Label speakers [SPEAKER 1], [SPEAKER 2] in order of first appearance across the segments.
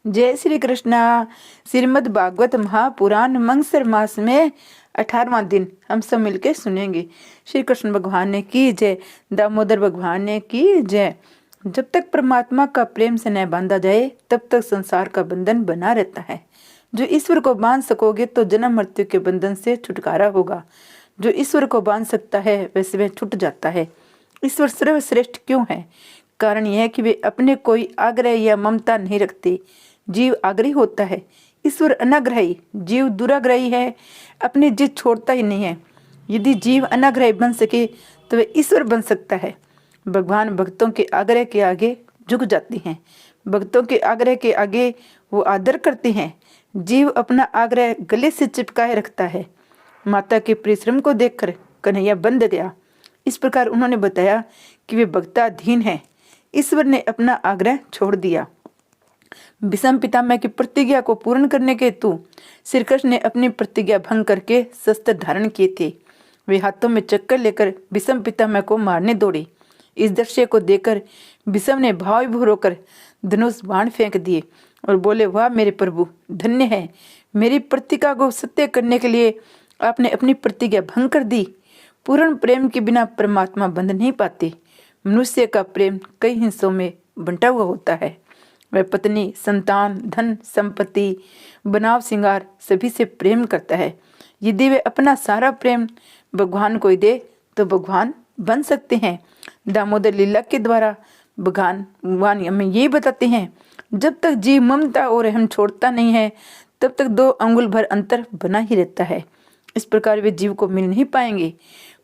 [SPEAKER 1] जय श्री कृष्णा। श्रीमद् भागवत महापुराण मंगसर मास में 18वां दिन हम सब मिलके सुनेंगे। श्री कृष्ण भगवान ने की जय, दामोदर भगवान ने की जय। जब तक परमात्मा का प्रेम से न बांधा जाए तब तक संसार का बंधन बना रहता है। जो ईश्वर को बांध सकोगे तो जन्म मृत्यु के बंधन से छुटकारा होगा। जो ईश्वर को बांध सकता है वैसे वह छूट जाता है। ईश्वर सर्वश्रेष्ठ क्यों है? कारण यह है कि वे अपने कोई आग्रह या ममता नहीं रखते। जीव आग्रही होता है, ईश्वर अनाग्रही। जीव दुराग्रही है, अपनी जिद छोड़ता ही नहीं है। यदि जीव अनाग्रही बन सके तो वह ईश्वर बन सकता है। भगवान भक्तों के आग्रह के आगे झुक जाती हैं। भक्तों के आग्रह के आगे वो आदर करते हैं। जीव अपना आग्रह गले से चिपकाए रखता है। माता के परिश्रम को देखकर कन्हैया बंध गया। इस प्रकार उन्होंने बताया कि वे भक्ताधीन हैं। ईश्वर ने अपना आग्रह छोड़ दिया। भीष्म पितामह की प्रतिज्ञा को पूर्ण करने के हेतु श्री कृष्ण ने अपनी प्रतिज्ञा भंग करके शस्त्र धारण किए थे। वे हाथों में चक्कर लेकर भीष्म पितामह को मारने दौड़े। इस दृश्य को देखकर भीष्म ने भाव विभोर होकर धनुष बाण फेंक दिए और बोले, वाह मेरे प्रभु, धन्य है। मेरी प्रतिज्ञा को सत्य करने के लिए आपने अपनी प्रतिज्ञा भंग कर दी। पूर्ण प्रेम के बिना परमात्मा बंध नहीं पाते। मनुष्य का प्रेम कई हिस्सों में बंटा हुआ होता है। वह पत्नी, संतान, धन, संपत्ति, बनाव, श्रृंगार सभी से प्रेम करता है। यदि वे अपना सारा प्रेम भगवान को दे तो भगवान बन सकते हैं। दामोदर लीला के द्वारा भगवान हमें ये बताते हैं, जब तक जीव ममता और रहम छोड़ता नहीं है तब तक 2 अंगुल भर अंतर बना ही रहता है। इस प्रकार वे जीव को मिल नहीं पाएंगे।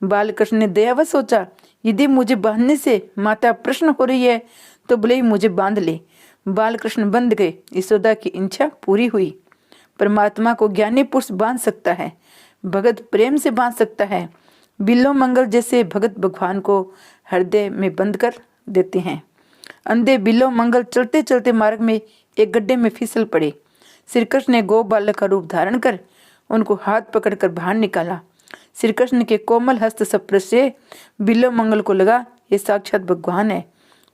[SPEAKER 1] बालकृष्ण ने दयावश सोचा, यदि मुझे बांधने से माता प्रश्न हो रही है तो भले ही मुझे बांध ले। बालकृष्ण बंध गए। यशोदा की इच्छा पूरी हुई। परमात्मा को ज्ञानी पुरुष बांध सकता है, भगत प्रेम से बांध सकता है। बिल्लो मंगल जैसे भगत भगवान को हृदय में बंद कर देते हैं। अंधे बिल्लो मंगल चलते चलते मार्ग में एक गड्ढे में फिसल पड़े। श्री कृष्ण ने गो बालक का रूप धारण कर उनको हाथ पकड़कर बाहर निकाला। श्री कृष्ण के कोमल हस्त स्पर्श से बिल्लो मंगल को लगा ये साक्षात भगवान है।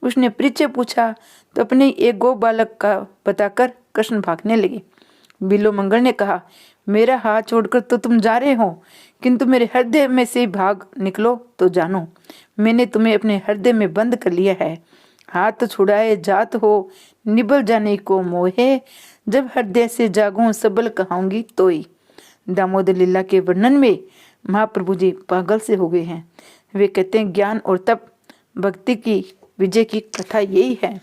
[SPEAKER 1] उसने परिचय पूछा तो अपने एक गो बालक का बताकर कृष्ण भागने लगे। बिल्लो मंगल ने कहा, मेरा हाथ छोड़कर तो तुम जा रहे हो, किंतु मेरे हृदय में से भाग निकलो तो जानो, मैंने तुम्हें अपने हृदय में बंद कर लिया है। हाथ छुड़ाए जात हो, निबल जाने को मोहे, जब हृदय से जागूं सबल कहाऊंगी तोई। दामोदर लीला के वर्णन में महाप्रभु जी पागल से हो गए हैं। वे कहते हैं, ज्ञान और तप भक्ति की विजय की कथा यही है।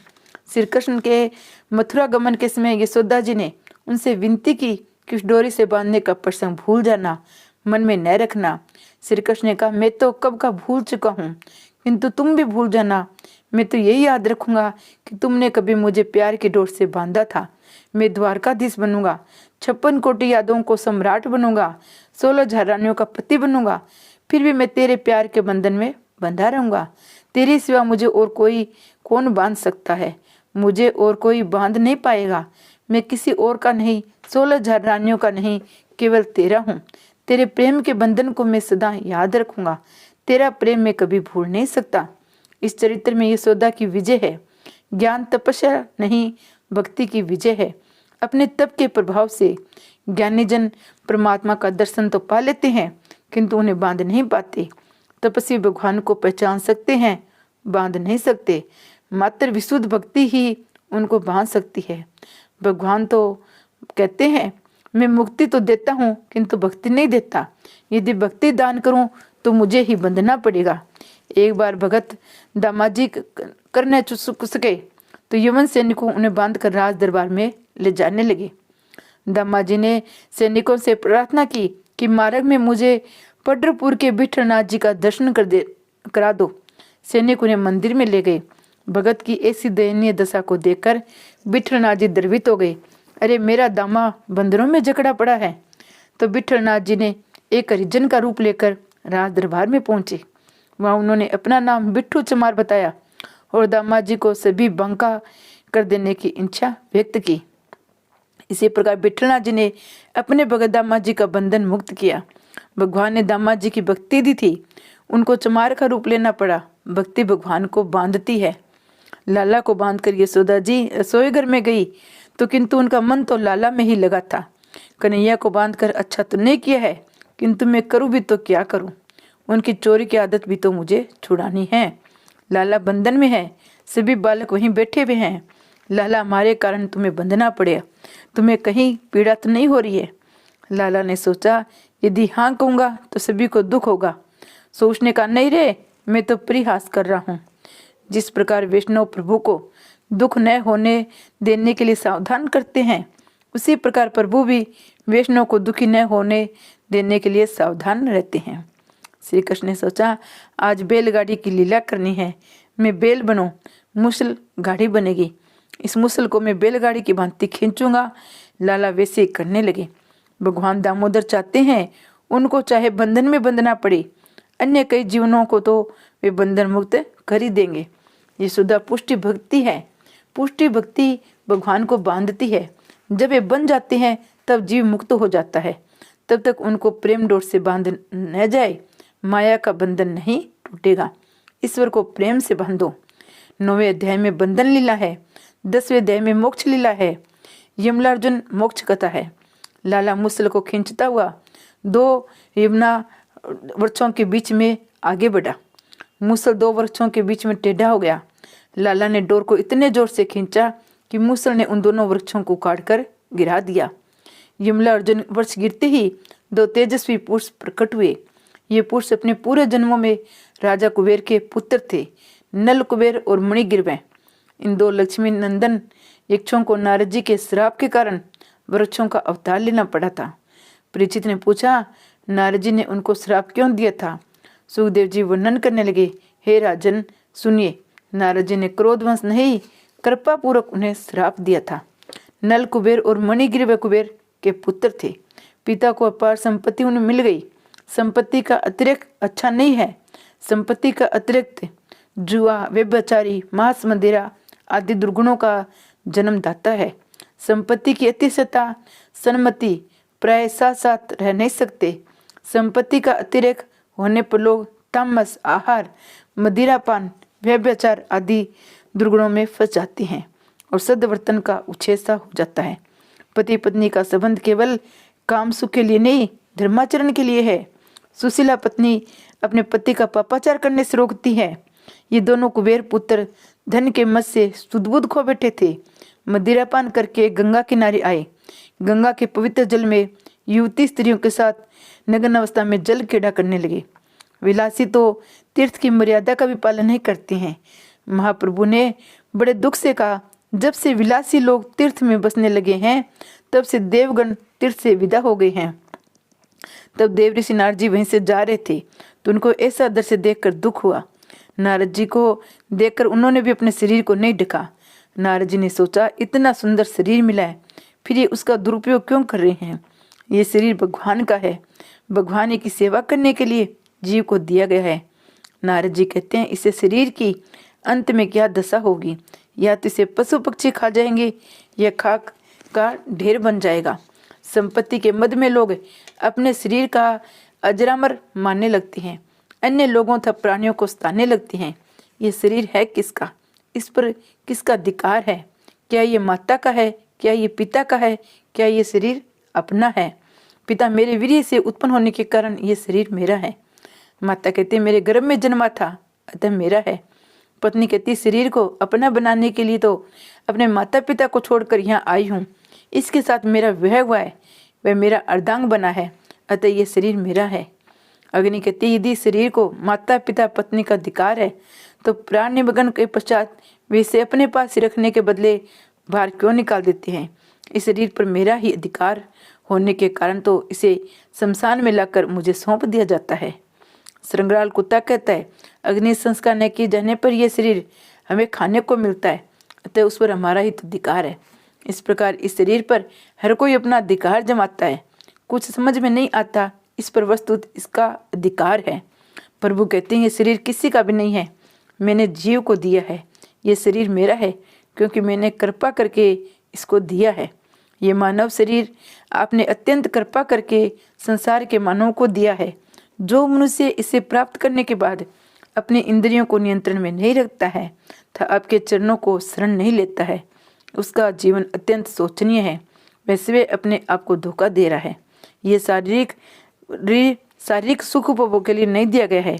[SPEAKER 1] श्री कृष्ण के मथुरा गमन के समय यशोदा जी ने उनसे विनती की कि उस डोरी से बांधने का प्रसंग भूल जाना, मन में न रखना। श्री कृष्ण ने कहा, मैं तो कब का भूल चुका हूँ, किंतु तुम भी भूल जाना। मैं तो यही याद रखूंगा कि तुमने कभी मुझे प्यार की डोर से बांधा था। मैं द्वारकाधीश बनूंगा, 56 कोटि यादों को सम्राट बनूंगा, 16,000 रानियों का पति बनूंगा। फिर भी मैं तेरे प्यार के बंधन में बंधा रहूंगा। तेरे सिवा मुझे और कोई कौन बांध सकता है? मुझे और कोई बांध नहीं पाएगा। मैं किसी और का नहीं, 16,000 रानियों का नहीं, केवल तेरा हूँ। तेरे प्रेम के बंधन को मैं सदा याद रखूंगा। तेरा प्रेम मैं कभी भूल नहीं सकता। इस चरित्र में यशोदा की विजय है। ज्ञान तपस्या नहीं, भक्ति की विजय है। अपने तप के प्रभाव से ज्ञानी जन परमात्मा का दर्शन तो पा लेते हैं, किंतु उन्हें बांध नहीं पाते। तपस्वी भगवान को पहचान सकते हैं, बांध नहीं सकते। मात्र विशुद्ध भक्ति ही उनको बांध सकती है। भगवान तो कहते हैं, मैं मुक्ति तो देता हूँ किंतु भक्ति नहीं देता। यदि भक्ति दान करूँ तो मुझे ही बंधना पड़ेगा। एक बार भगत दामाजी करने सके तो यवन सैनिकों उन्हें बांधकर राज दरबार में ले जाने लगे। दामाजी ने सैनिकों से प्रार्थना की कि मार्ग में मुझे पंढरपुर के विठलनाथ जी का दर्शन करा दो। सैनिक उन्हें मंदिर में ले गए। भगत की ऐसी दयनीय दशा को देखकर विठलनाथ जी द्रवित हो गए। अरे, मेरा दामा बंदरों में जकड़ा पड़ा है। तो विठलनाथ जी ने एक हरिजन का रूप लेकर राज दरबार में पहुंचे। वहां उन्होंने अपना नाम बिट्ठू चमार बताया और दामा जी को सभी बंका कर देने की इच्छा व्यक्त की। इसी प्रकार विठलनाथ जी ने अपने भगत दामा जी का बंधन मुक्त किया। भगवान ने दामा जी की भक्ति दी थी, उनको चमार का रूप लेना पड़ा। भक्ति भगवान को बांधती है। लाला को बांधकर यशोदा जी रसोई घर में गई तो किंतु उनका मन तो लाला में ही लगा था। कन्हैया को बांधकर अच्छा तो नहीं किया है, किंतु मैं करूँ भी तो क्या करूँ, उनकी चोरी की आदत भी तो मुझे छुड़ानी है। लाला बंधन में है, सभी बालक वहीं बैठे हुए हैं। लाला हमारे कारण तुम्हें बंधना पड़े, तुम्हें कहीं पीड़ा तो नहीं हो रही है। लाला ने सोचा यदि हाँ कहूँगा तो सभी को दुख होगा, सोचने का नहीं रे, मैं तो परिहास कर रहा हूँ। जिस प्रकार वैष्णव प्रभु को दुख न होने देने के लिए सावधान करते हैं, उसी प्रकार प्रभु भी वैष्णव को दुखी न होने देने के लिए सावधान रहते हैं। श्री कृष्ण ने सोचा आज बैलगाड़ी की लीला करनी है, मैं बैल बनूं, मुसल गाड़ी बनेगी, इस मुसल को मैं बैलगाड़ी की भांति खींचूंगा। लाला वैसे करने लगे। भगवान दामोदर चाहते हैं उनको चाहे बंधन में बंधना पड़े, अन्य कई जीवनों को तो वे बंधन मुक्त कर ही देंगे। ये शुद्ध पुष्टि भक्ति है। पुष्टि भक्ति भगवान को बांधती है। जब वे बन जाते हैं तब जीव मुक्त हो जाता है। तब तक उनको प्रेम डोर से बांध न जाए, माया का बंधन नहीं टूटेगा। ईश्वर को प्रेम से बांधो। 9वें अध्याय में बंधन लीला है, 10वें अध्याय में मोक्ष लीला है। यमलार्जुन मोक्ष कथा है। लाला मुसल को खींचता हुआ 2 यमुना वृक्षों के बीच में आगे बढ़ा। मुसल 2 वृक्षों के बीच में टेढ़ा हो गया। लाला ने डोर को इतने जोर से खींचा कि मुसल ने उन दोनों वृक्षों को काटकर गिरा दिया। यमला अर्जुन वृक्ष गिरते ही 2 तेजस्वी पुरुष प्रकट हुए। ये पुरुष अपने पूरे जन्मों में राजा कुबेर के पुत्र थे, नल कुबेर और मणिगिरवे। इन 2 लक्ष्मी नंदन यक्षों को नारद जी के श्राप के कारण वृक्षों का अवतार लेना पड़ा था। परीक्षित ने पूछा नारद जी ने उनको श्राप क्यों दिया था। सुखदेव जी वर्णन करने लगे, हे राजन सुनिए, नारद जी ने क्रोधवंश नहीं कृपा पूर्वक उन्हें श्राप दिया था। नल कुबेर और मणिगिरवे कुबेर के पुत्र थे। पिता को अपार संपत्ति उन्हें मिल गई। संपत्ति का अतिरिक्त अच्छा नहीं है। संपत्ति का अतिरिक्त जुआ, व्यभिचारी, मांस, मदिरा आदि दुर्गुणों का जन्मदाता है। संपत्ति की अतिशयता, सन्मति प्राय साथ साथ रह नहीं सकते। संपत्ति का अतिरेक होने पर लोग तामस, आहार, मदिरापान, व्यभिचार आदि दुर्गुणों में फंस जाते हैं और सद्वर्तन का उच्छेद हो जाता है। पति पत्नी का संबंध केवल काम सुख के लिए नहीं, धर्माचरण के लिए है। सुशीला पत्नी अपने पति का पापाचार करने से रोकती है। ये दोनों कुबेर पुत्र धन के मद से सुदबुद खो बैठे थे। मदिरापान करके गंगा किनारे आए। गंगा के पवित्र जल में युवती स्त्रियों के साथ नग्न अवस्था में जल क्रीड़ा करने लगे। विलासी तो तीर्थ की मर्यादा का भी पालन नहीं करते हैं। महाप्रभु ने बड़े दुख से कहा, जब से विलासी लोग तीर्थ में बसने लगे हैं तब से देवगण तीर्थ से विदा हो गए हैं। तब देव ऋषि नारद जी वहीं से जा रहे थे तो उनको ऐसा दृश्य देखकर दुख हुआ। नारद जी को देखकर उन्होंने भी अपने शरीर को नहीं ढका। नारद जी ने सोचा इतना सुंदर शरीर मिला है, फिर ये उसका दुरुपयोग क्यों कर रहे हैं। ये शरीर भगवान का है, भगवान की सेवा करने के लिए जीव को दिया गया है। नारद जी कहते हैं इसे शरीर की अंत में क्या दशा होगी, या तो इसे पशु पक्षी खा जाएंगे या खाक का ढेर बन जाएगा। संपत्ति के मद में लोग अपने शरीर का अजरामर मानने लगते हैं, अन्य लोगों तथा प्राणियों को सताने लगते हैं। ये शरीर है किसका, इस पर किसका अधिकार है, क्या ये माता का है, क्या ये पिता का है, क्या ये शरीर अपना है। पिता मेरे वीर्य से उत्पन्न होने के कारण ये शरीर मेरा है। माता कहती मेरे गर्भ में जन्मा था अतः मेरा है। पत्नी कहती शरीर को अपना बनाने के लिए तो अपने माता पिता को छोड़कर यहाँ आई हूँ, इसके साथ मेरा विवाह हुआ है, वह मेरा अर्धांग बना है अतः ये शरीर मेरा है। अग्नि कहती यदि शरीर को माता पिता पत्नी का अधिकार है तो प्राण निमग्न के पश्चात वे इसे अपने पास रखने के बदले बाहर क्यों निकाल देते हैं। इस शरीर पर मेरा ही अधिकार होने के कारण तो इसे शमशान में लाकर मुझे सौंप दिया जाता है। श्रृंगाल कुत्ता कहता है अग्नि संस्कार न किए जाने पर यह शरीर हमें खाने को मिलता है अतः उस पर हमारा ही तो अधिकार है। इस प्रकार इस शरीर पर हर कोई अपना अधिकार जमाता है। कुछ समझ में नहीं आता, इस पर वस्तुत इसका अधिकार है। प्रभु कहते हैं ये शरीर किसी का भी नहीं है, मैंने जीव को दिया है। ये शरीर मेरा है क्योंकि मैंने कृपा करके इसको दिया है। ये मानव शरीर आपने अत्यंत कृपा करके संसार के मानवों को दिया है। जो मनुष्य इसे प्राप्त करने के बाद अपने इंद्रियों को नियंत्रण में नहीं रखता है तथा आपके चरणों को शरण नहीं लेता है, उसका जीवन अत्यंत शोचनीय है। वैसे वे अपने आप को धोखा दे रहा है। ये शारीरिक सुख उपभोग के लिए नहीं दिया गया है।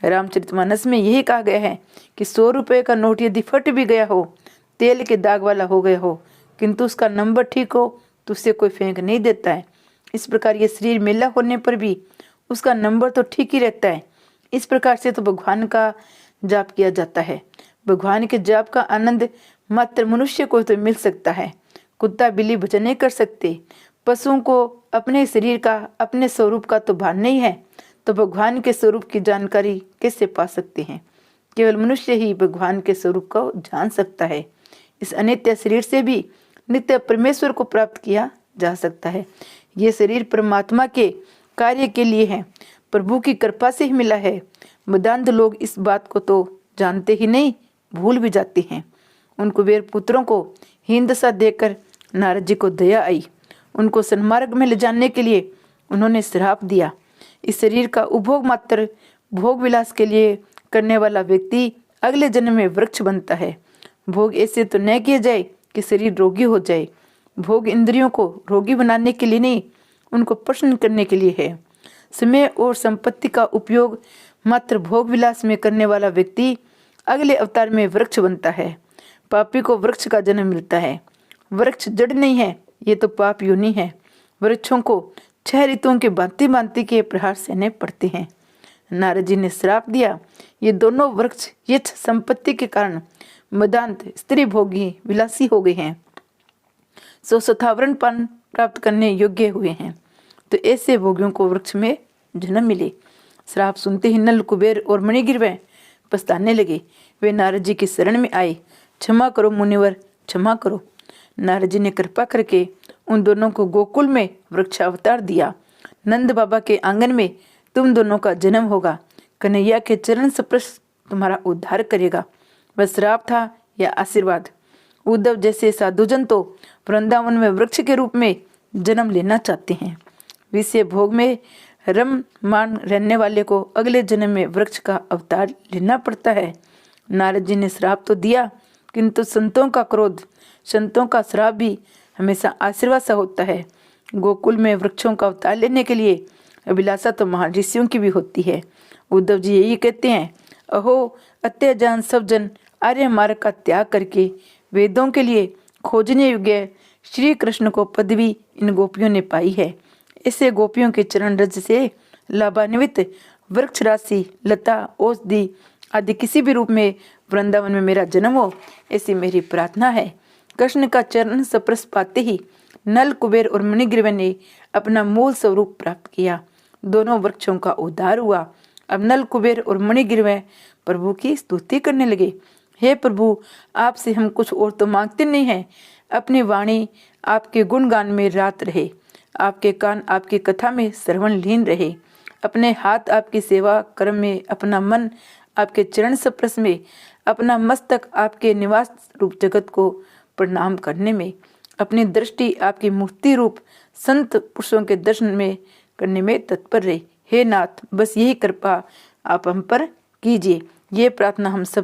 [SPEAKER 1] रामचरितमानस में यही कहा गया है कि 100 रुपये का नोट यदि फट भी गया हो, तेल के दाग वाला हो गया हो, किंतु उसका नंबर ठीक हो तो उसे कोई फेंक नहीं देता है। इस प्रकार ये शरीर मेला होने पर भी उसका नंबर तो ठीक ही रहता है। इस प्रकार से तो भगवान का जाप किया जाता है। भगवान के जाप का आनंद मात्र मनुष्य को तो मिल सकता है। कुत्ता बिल्ली भजन नहीं कर सकते। पशुओं को अपने शरीर का, अपने स्वरूप का तो भान नहीं है, तो भगवान के स्वरूप की जानकारी कैसे पा सकते हैं? केवल मनुष्य ही भगवान के स्वरूप को जान सकता है। इस अनित्य शरीर से भी नित्य परमेश्वर को प्राप्त किया जा सकता है। ये शरीर परमात्मा के कार्य के लिए है, प्रभु की कृपा से ही मिला है। मदांध लोग इस बात को तो जानते ही नहीं, भूल भी जाते हैं। उन कुबेर पुत्रों को हीन दशा देकर नारद जी को दया आई। उनको सन्मार्ग में ले जाने के लिए उन्होंने श्राप दिया। इस शरीर का उपभोग मात्र भोग विलास के लिए करने वाला व्यक्ति अगले जन्म में वृक्ष बनता है। भोग ऐसे तो न किया जाए कि शरीर रोगी हो जाए। भोग इंद्रियों को रोगी बनाने के लिए नहीं, उनको प्रसन्न करने के लिए है। समय और संपत्ति का उपयोग मात्र भोग विलास में करने वाला व्यक्ति अगले अवतार में वृक्ष बनता है। पापी को वृक्ष का जन्म मिलता है। वृक्ष जड़ नहीं है, ये तो पाप योनि है। वृक्षों को 6 ऋतुओं के भांति भांति के प्रहार सहने पड़ते हैं। नारद जी ने श्राप दिया। ये दोनों वृक्ष यथ संपत्ति के कारण मदांत स्त्री भोगी विलासी हो गए हैं, सो सथावरण पान प्राप्त करने योग्य हुए हैं। तो ऐसे भोगियों को वृक्ष में जन्म मिले। श्राप सुनते ही नल, कुबेर और मणिग्रीव पछताने लगे। वे नारद जी की शरण में आए। क्षमा करो मुनिवर, क्षमा करो। नारद जी ने कृपा करके उन दोनों को गोकुल में वृक्षावतार दिया। नंद बाबा के आंगन में तुम दोनों का जन्म होगा। कन्हैया के चरण स्पर्श तुम्हारा उद्धार करेगा। वह श्राप था या आशीर्वाद? उद्धव जैसे साधुजन तो वृंदावन में वृक्ष के रूप में जन्म लेना चाहते हैं। विषय भोग में रममान रहने वाले को अगले जन्म में वृक्ष का अवतार लेना पड़ता है। नारद जी ने श्राप तो दिया, किंतु संतों का क्रोध, संतों का श्राप भी हमेशा आशीर्वाद सा होता है। गोकुल में वृक्षों का अवतार लेने के लिए अभिलाषा तो महर्षियों की भी होती है। उद्धव जी यही कहते हैं, अहो अत्यजान सब जन आर्य मार्ग का त्याग करके वेदों के लिए खोजने योग्य श्री कृष्ण को पदवी इन गोपियों ने पाई है। ऐसे गोपियों के चरण रज से लाभान्वित वृक्ष राशि, लता, औषधि आदि किसी भी रूप में वृंदावन में मेरा जन्म हो, ऐसी मेरी प्रार्थना है। कृष्ण का चरण स्पर्श पाते ही नल, कुबेर और मणिग्रीव ने अपना मूल स्वरूप प्राप्त किया। दोनों वृक्षों का उद्धार हुआ। अब नल, कुबेर और मणिग्रीव प्रभु की स्तुति करने लगे। हे प्रभु, आपसे हम कुछ और तो मांगते नहीं हैं। अपनी वाणी आपके गुणगान में रात रहे, आपके कान आपकी कथा में श्रवण लीन रहे, अपने हाथ आपकी सेवा कर्म में, अपना मन आपके चरण स्पर्श में, अपना मस्तक आपके निवास रूप जगत को प्रणाम करने में, अपनी दृष्टि आपकी मूर्ति रूप संत पुरुषों के दर्शन में करने में तत्पर रहे। हे नाथ, बस यही कृपा आप हम पर कीजिए। ये प्रार्थना हम सब